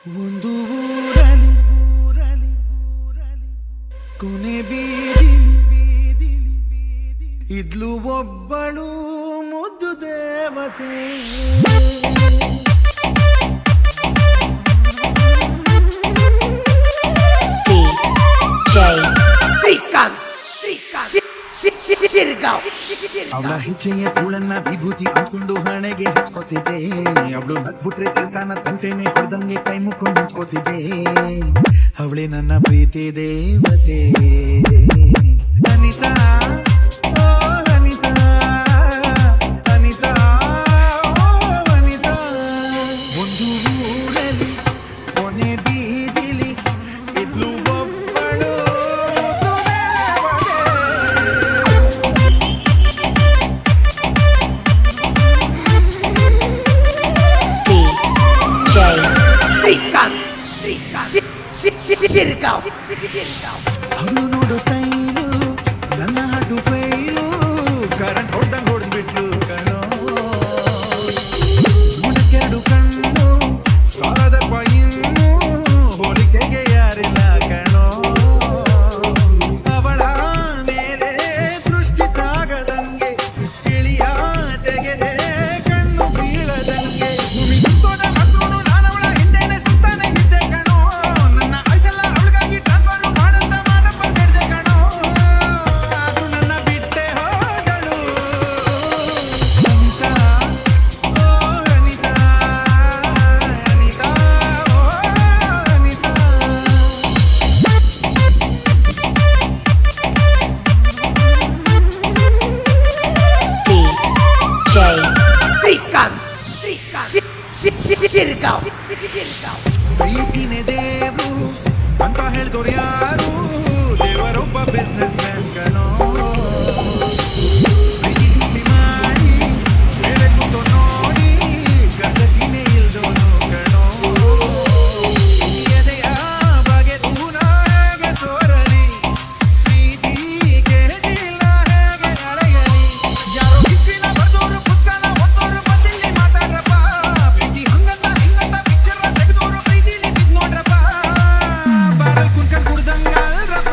ಒಂದು ಊರಲಿ ಕೊನೆ ಬೀದಿಲಿ ಇದ್ಲು ಒಬ್ಬಳು ಮುದ್ದು ದೇವತೆ. ಅವಳ ಹೆಜ್ಜೆಯ ಧೂಳನ್ನ ವಿಭೂತಿ ಅಂದ್ಕೊಂಡು ಹಣೆಗೆ ಹಚ್ಕೋತಿದ್ದೆ. ಅವಳು ನಗ್ಬಿಟ್ರೆ ದೇವಸ್ಥಾನ ತಂಟೆನೆ ಹೊಡೆದಂಗೆ ಕೈ ಮುಕ್ಕೊಂಡು ನಿಂತ್ಕೋತಿದ್ದೆ. ಅವಳೇ ನನ್ನ ಪ್ರೀತಿ ದೇವತೆ ಅನಿತಾ. ಒಂದು ಊರಲ್ಲಿ ಕೊನೆ ಬೀದಿಲಿ ಇದ್ಲು ಒಬ್ಬಳು ಅವಳು ನೋಡೋ ಸ್ಟೈಲು ನನ್ನ ಹಾಟು ಫೈಲು ಕರೆಂಟ್ ಹೊಡೆದಂಗ್ ಹೊಡೆದ್ಬಿಟ್ಲು ಕಣೋ. ಗುಣಕ್ಕೆರಡು ಕಣ್ಣು ಸಾಲದಪ್ಪ ಇನ್ನು ಹೋಲಿಕೆಗೆ ಯಾರಿಲ್ಲ ಕಣೋ. ಅವಳ ಮೇಲೆ ದೃಷ್ಟಿ ತಾಗದಂಗೆ ತಿಳಿಯ ತೆಗೆದೆ ಕಣ್ಣು ಬೀಳದಂಗೆ. ಸುತ್ತೋದ ಹತ್ರೂ ನಾನವಳ ಹಿಂದೆನೆ ಸುತ್ತಾನೆ ಇದ್ದೆ ಕಣೋ. ನನ್ನ ಆಯ್ಸೆಲ್ಲ ಅವಳಿಗಾಗಿ ಟ್ರಾನ್ಸ್ಫರ್ ಮಾಡಂತ ಮಾಡಪ್ಪ ಕೆಡ್ದೆ ಕಣೋ. ಅದು ನನ್ನ ಬಿಟ್ಟೆ ಹೋದಳು ಅನಿತಾ. ಓ ಅನಿತಾ, ಅನಿತಾ, ಓ ಅನಿತಾ. ಪ್ರೀತಿನೇ ದೇವ್ರು ಅಂತ ಹೇಳ್ದೋರು ಯಾರು? ದೇವರೊಬ್ಬ ಬಿಸ್ನೆಸ್ ಮ್ಯಾನ್ ಕಣೋ. ಪ್ರೀತಿ ಸುದ್ದಿ ಮಾಡಿ ಮೇಲೆ ಕೂತು ನೋಡಿ ಗರ್ಜಸಿನೇ ಇಲ್ದೋನು ಕಣೋ. ಎದೆಯ ಬಗೆದು ಹೇಗೆ ತೋರಲಿ ಪ್ರೀತಿ ಕೇಳಿಲ್ಲ ಹೇಗೆ ಅಳೆಯಲಿ. ಯಾರೋ ಹಿಸ್ಟ್ರಿನ ಬರ್ದೋರು ಪುಸ್ತಕನ ಓದೋರು ಬಂದಿಲ್ಲಿ ಮಾತಾಡ್ರಪ್ಪ. ಪ್ರೀತಿ ಹಂಗಂತ ಹಿಂಗಂತ ಪಿಕ್ಚರ್ನ ತೆಗೆದೋರು ಪ್ರೀತಿಲಿ ಬಿದ್ದು ನೋಡ್ರಪ್ಪ. ಬಾರಲ್ ಕುಂತ್ಕೊಂಡ್ ಕುಡ್ದಂಗಲ್ರಪ್ಪ.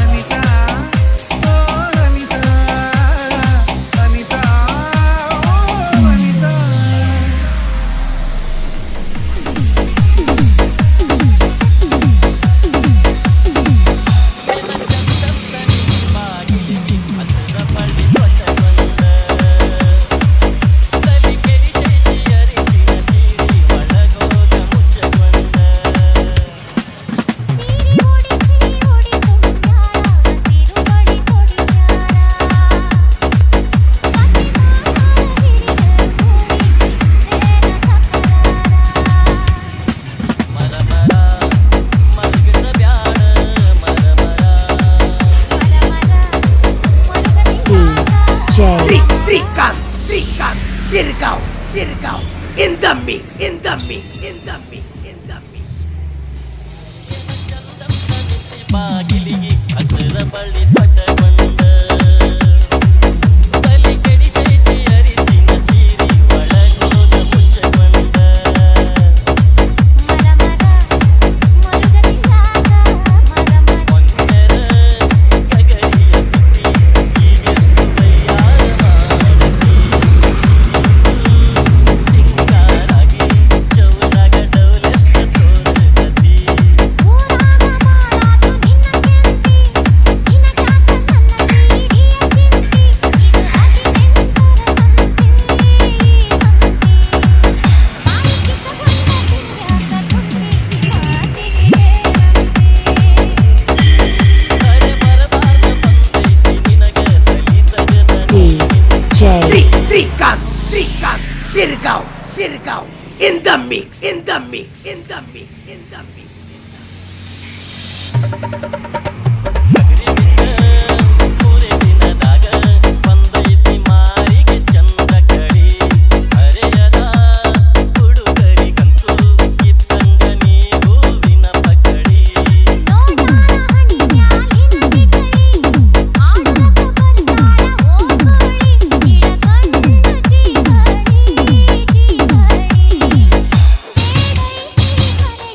ಅನಿತಾ, ಓ ಅನಿತಾ, ಅನಿತಾ, ಓ Anita. Sirgao, in the mix. ಬಾಗಿಲಿಗೆ ಹಸಿರ ಬಳ್ಳಿ ತೊಟ್ಟಗೊಂಡ ತಲೆ ಕಡಿ ಕೈತಿ ಅರಿಸಿನ ಸೀರಿ ಒಳಗೋದ ಮುಚ್ಚಗೊಂಡ ಒಂದರ ಗಗರಿಯ ಬಿಟ್ಟಿ ಈಗೆಷ್ಟು ತಯಾರ ಮಾಡತಿ ಸಿಂಗಾರಾಗಿ ಚೌದಾಗ ಡೌಲೆತ್ತ ತೋರಿಸತಿ. Sirgao, in the mix.